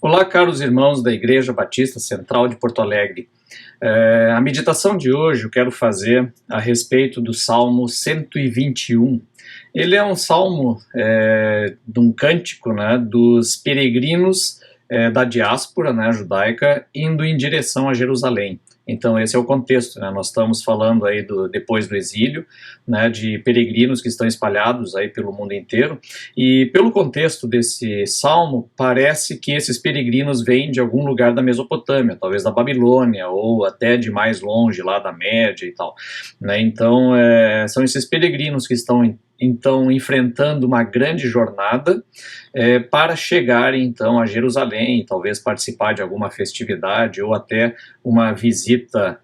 Olá, caros irmãos da Igreja Batista Central de Porto Alegre. A meditação de hoje eu quero fazer a respeito do Salmo 121. Ele é um salmo de um cântico, né, dos peregrinos da diáspora, né, judaica indo em direção a Jerusalém. Então esse é o contexto, né? Nós estamos falando aí depois do exílio, né, de peregrinos que estão espalhados aí pelo mundo inteiro, e pelo contexto desse salmo, parece que esses peregrinos vêm de algum lugar da Mesopotâmia, talvez da Babilônia, ou até de mais longe, lá da Média e tal, né? Então são esses peregrinos que estão então enfrentando uma grande jornada para chegar então a Jerusalém, talvez participar de alguma festividade ou até uma visita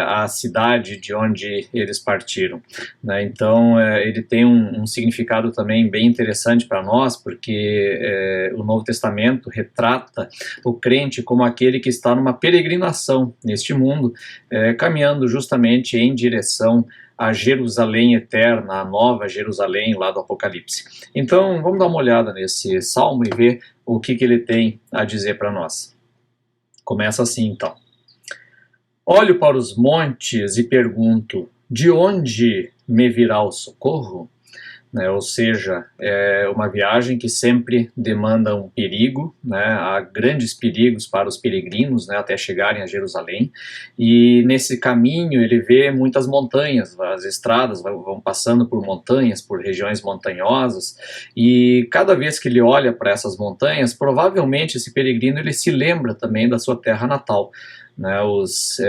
à cidade de onde eles partiram, né? Então ele tem um significado também bem interessante para nós, porque o Novo Testamento retrata o crente como aquele que está numa peregrinação neste mundo, caminhando justamente em direção a Jerusalém eterna, a nova Jerusalém lá do Apocalipse. Então vamos dar uma olhada nesse salmo e ver o que ele tem a dizer para nós. Começa assim então. Olho para os montes e pergunto, de onde me virá o socorro? Ou seja, é uma viagem que sempre demanda um perigo, né? Há grandes perigos para os peregrinos, né, até chegarem a Jerusalém, e nesse caminho ele vê muitas montanhas, as estradas vão passando por montanhas, por regiões montanhosas, e cada vez que ele olha para essas montanhas, provavelmente esse peregrino ele se lembra também da sua terra natal, né? Os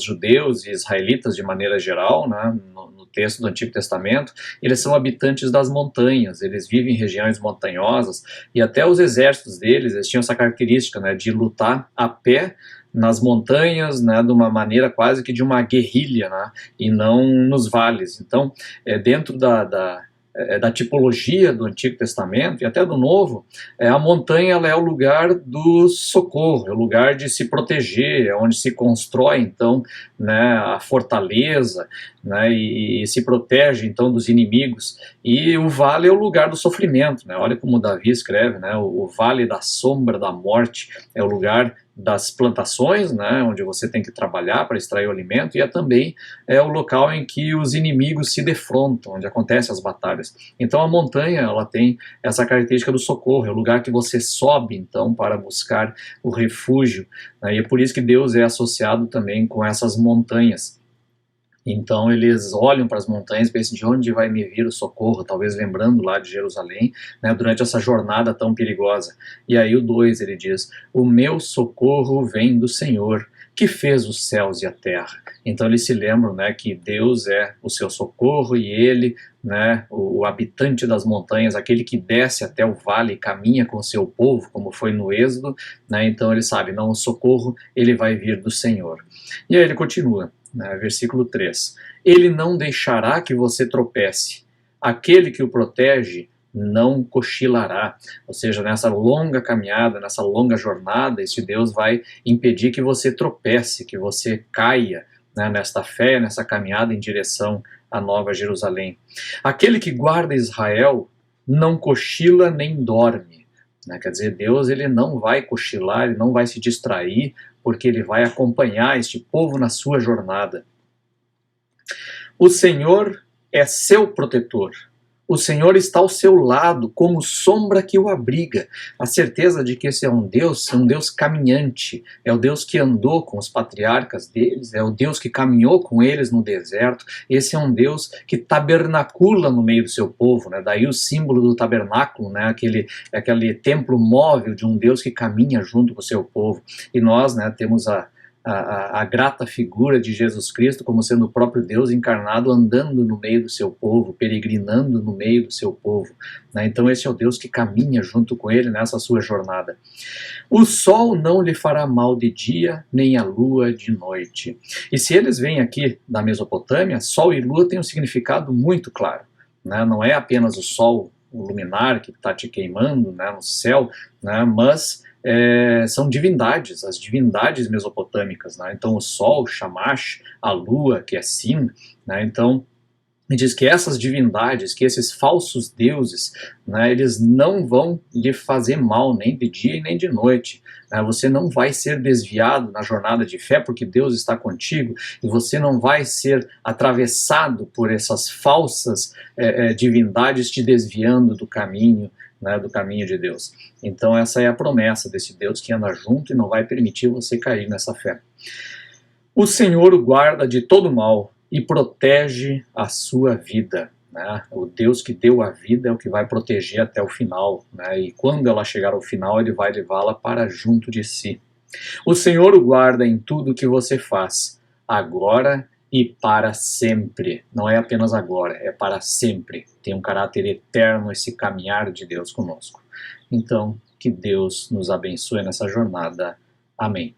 judeus e israelitas de maneira geral, né, no texto do Antigo Testamento, eles são habitantes das montanhas, eles vivem em regiões montanhosas, e até os exércitos deles, eles tinham essa característica, né, de lutar a pé nas montanhas, né, de uma maneira quase que de uma guerrilha, né, e não nos vales. Então, dentro da tipologia do Antigo Testamento e até do Novo, a montanha ela é o lugar do socorro, é o lugar de se proteger, é onde se constrói então, né, a fortaleza, né, e se protege então dos inimigos. E o vale é o lugar do sofrimento, né? Olha como Davi escreve, né, o vale da sombra da morte é o lugar das plantações, né, onde você tem que trabalhar para extrair o alimento, e também o local em que os inimigos se defrontam, onde acontecem as batalhas. Então a montanha ela tem essa característica do socorro, é o lugar que você sobe então para buscar o refúgio, né, e é por isso que Deus é associado também com essas montanhas. Então eles olham para as montanhas e pensam, de onde vai me vir o socorro, talvez lembrando lá de Jerusalém, né, durante essa jornada tão perigosa. E aí o 2 ele diz, o meu socorro vem do Senhor, que fez os céus e a terra. Então eles se lembram, né, que Deus é o seu socorro e ele, né, o habitante das montanhas, aquele que desce até o vale e caminha com o seu povo, como foi no Êxodo, né, então ele sabe, não, o socorro ele vai vir do Senhor. E aí ele continua, né, versículo 3, ele não deixará que você tropece, aquele que o protege não cochilará. Ou seja, nessa longa caminhada, nessa longa jornada, esse Deus vai impedir que você tropece, que você caia, né, nesta fé, nessa caminhada em direção à Nova Jerusalém. Aquele que guarda Israel não cochila nem dorme. Né? Quer dizer, Deus ele não vai cochilar, ele não vai se distrair, porque ele vai acompanhar este povo na sua jornada. O Senhor é seu protetor. O Senhor está ao seu lado, como sombra que o abriga. A certeza de que esse é um Deus caminhante. É o Deus que andou com os patriarcas deles, é o Deus que caminhou com eles no deserto. Esse é um Deus que tabernacula no meio do seu povo, né? Daí o símbolo do tabernáculo, né? aquele templo móvel de um Deus que caminha junto com o seu povo. E nós, né, temos a grata figura de Jesus Cristo como sendo o próprio Deus encarnado, andando no meio do seu povo, peregrinando no meio do seu povo, né? Então esse é o Deus que caminha junto com ele nessa sua jornada. O sol não lhe fará mal de dia, nem a lua de noite. E se eles vêm aqui da Mesopotâmia, sol e lua têm um significado muito claro, né? Não é apenas o sol, o luminar que está te queimando, né, no céu, né, mas são divindades, as divindades mesopotâmicas, né? Então o sol, Shamash, a lua, que é Sin, né? Então E diz que essas divindades, que esses falsos deuses, né, eles não vão lhe fazer mal nem de dia e nem de noite. Né? Você não vai ser desviado na jornada de fé porque Deus está contigo, e você não vai ser atravessado por essas falsas divindades te desviando do caminho, né, do caminho de Deus. Então essa é a promessa desse Deus que anda junto e não vai permitir você cair nessa fé. O Senhor o guarda de todo mal e protege a sua vida. Né? O Deus que deu a vida é o que vai proteger até o final. Né? E quando ela chegar ao final, ele vai levá-la para junto de si. O Senhor o guarda em tudo que você faz, agora e para sempre. Não é apenas agora, é para sempre. Tem um caráter eterno esse caminhar de Deus conosco. Então, que Deus nos abençoe nessa jornada. Amém.